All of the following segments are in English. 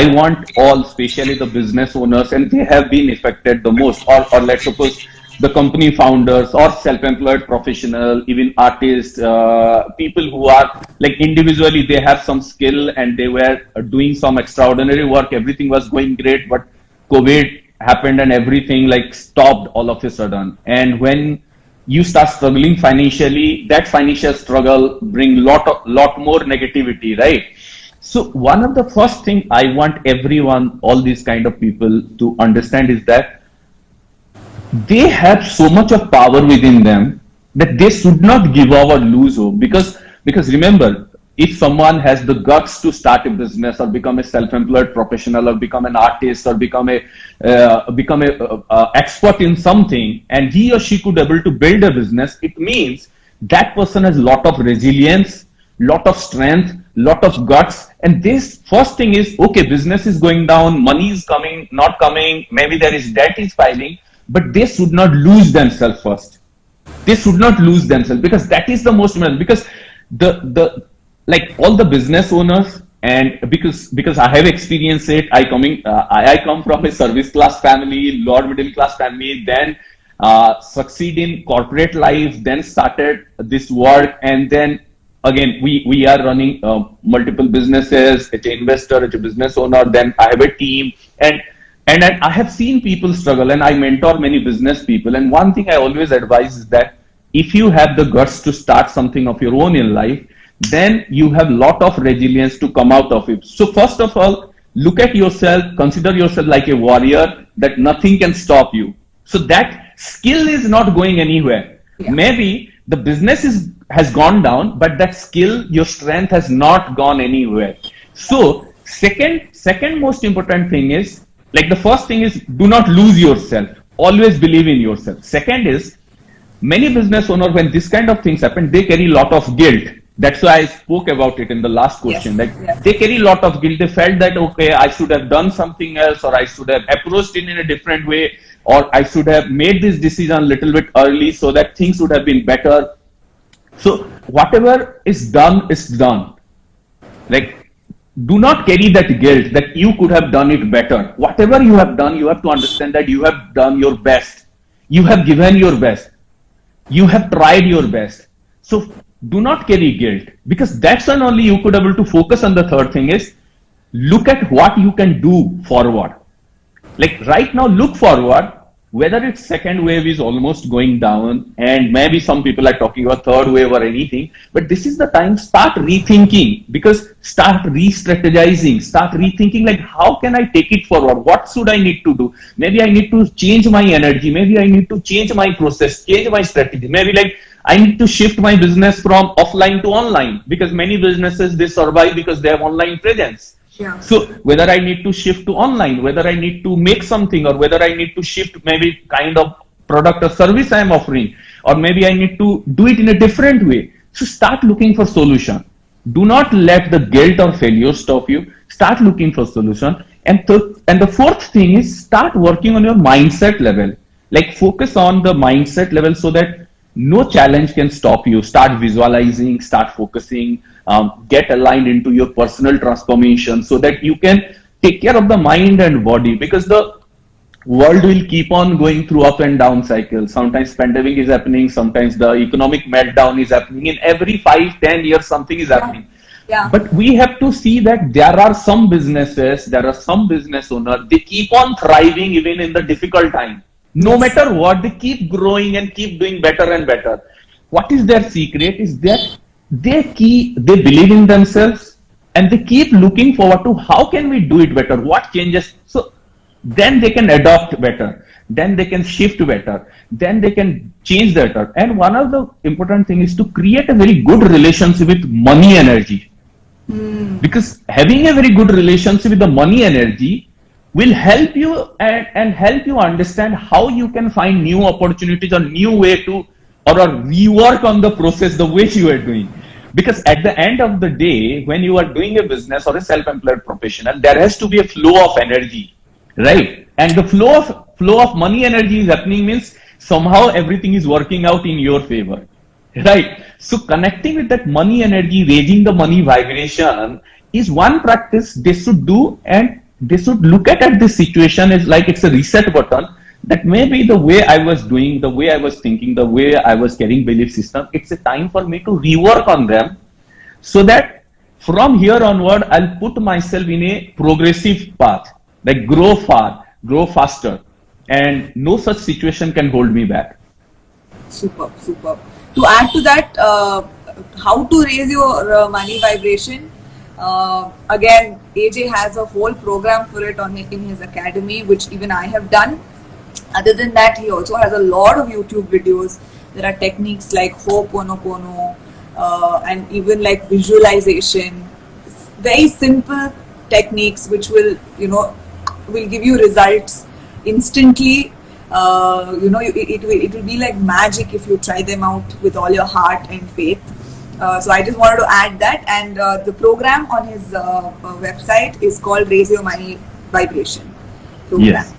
I want all, especially the business owners, and they have been affected the most, or let's suppose the company founders or self-employed professional, even artists, people who are like individually, they have some skill and they were doing some extraordinary work. Everything was going great, but COVID happened and everything like stopped all of a sudden. And when you start struggling financially, that financial struggle bring lot more negativity, right? So one of the first thing I want everyone, all these kind of people to understand is that they have so much of power within them that they should not give up or lose hope, because remember, if someone has the guts to start a business or become a self-employed professional or become an artist or become a expert in something, and he or she could able to build a business, it means that person has lot of resilience, lot of strength, lot of guts. And this first thing is, okay, business is going down, money is coming, not coming, maybe there is debt is piling, but they should not lose themselves first. They should not lose themselves, because that is the most important. Because the like all the business owners, and because I have experienced it, I come from a service class family, lower middle class family, then succeed in corporate life, then started this work, and then again we are running multiple businesses, as an investor, as a business owner, then I have a team, and I have seen people struggle, and I mentor many business people. And one thing I always advise is that if you have the guts to start something of your own in life, then you have lot of resilience to come out of it. So first of all, look at yourself, consider yourself like a warrior, that nothing can stop you. So that skill is not going anywhere. Yeah. Maybe the business has gone down, but that skill, your strength has not gone anywhere. So second most important thing is, like the first thing is, do not lose yourself. Always believe in yourself. Second is, many business owners, when this kind of things happen, they carry a lot of guilt. That's why I spoke about it in the last question. Yes, like they carry a lot of guilt. They felt that, okay, I should have done something else, or I should have approached it in a different way, or I should have made this decision a little bit early so that things would have been better. So whatever is done is done. Like, do not carry that guilt that you could have done it better. Whatever you have done, you have to understand that you have done your best. You have given your best. You have tried your best. So do not carry guilt, because that's when only you could able to focus on. The third thing is, look at what you can do forward. Like right now, look forward, whether it's second wave is almost going down, and maybe some people are talking about third wave or anything, but this is the time, start rethinking, because start re-strategizing, start rethinking, like how can I take it forward? What should I need to do? Maybe I need to change my energy. Maybe I need to change my process, change my strategy. Maybe like I need to shift my business from offline to online, because many businesses, they survive because they have online presence. Yeah. So whether I need to shift to online, whether I need to make something, or whether I need to shift maybe kind of product or service I am offering, or maybe I need to do it in a different way. So start looking for solution. Do not let the guilt or failure stop you. Start looking for solution. And the fourth thing is, start working on your mindset level. Like focus on the mindset level so that no challenge can stop you. Start visualizing, start focusing, get aligned into your personal transformation so that you can take care of the mind and body, because the world will keep on going through up and down cycles. Sometimes pandemic is happening, sometimes the economic meltdown is happening. In every 5-10 years, something is happening. Yeah. But we have to see that there are some businesses, there are some business owners, they keep on thriving even in the difficult time. No matter what, they keep growing and keep doing better and better. What is their secret? Is that they believe in themselves, and they keep looking forward to how can we do it better, what changes. So then they can adopt better, then they can shift better, then they can change better. And one of the important things is to create a very good relationship with money energy. Because having a very good relationship with the money energy will help you and help you understand how you can find new opportunities or new way to, or rework on the process the way you are doing. Because at the end of the day, when you are doing a business or a self-employed professional, there has to be a flow of energy, right? And the flow of money energy is happening means somehow everything is working out in your favor, right? So connecting with that money energy, raising the money vibration is one practice they should do. And they should look at this situation is like it's a reset button, that maybe the way I was doing, the way I was thinking, the way I was carrying belief system, it's a time for me to rework on them, so that from here onward I'll put myself in a progressive path, like grow far, grow faster, and no such situation can hold me back. Superb, superb. To add to that, how to raise your money vibration. Again, AJ has a whole program for it in his academy, which even I have done. Other than that, he also has a lot of YouTube videos. There are techniques like Ho'oponopono and even like visualization. Very simple techniques which will, will give you results instantly. It will be like magic if you try them out with all your heart and faith. So I just wanted to add that, and the program on his website is called Raise Your Money Vibration program. Yes.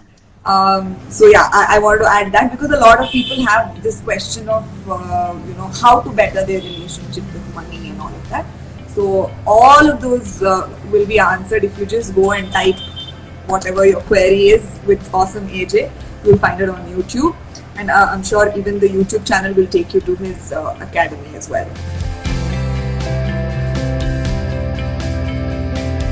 So yeah, I wanted to add that because a lot of people have this question of how to better their relationship with money and all of that. So all of those will be answered if you just go and type whatever your query is with Awesome AJ. You'll find it on YouTube, and I'm sure even the YouTube channel will take you to his academy as well.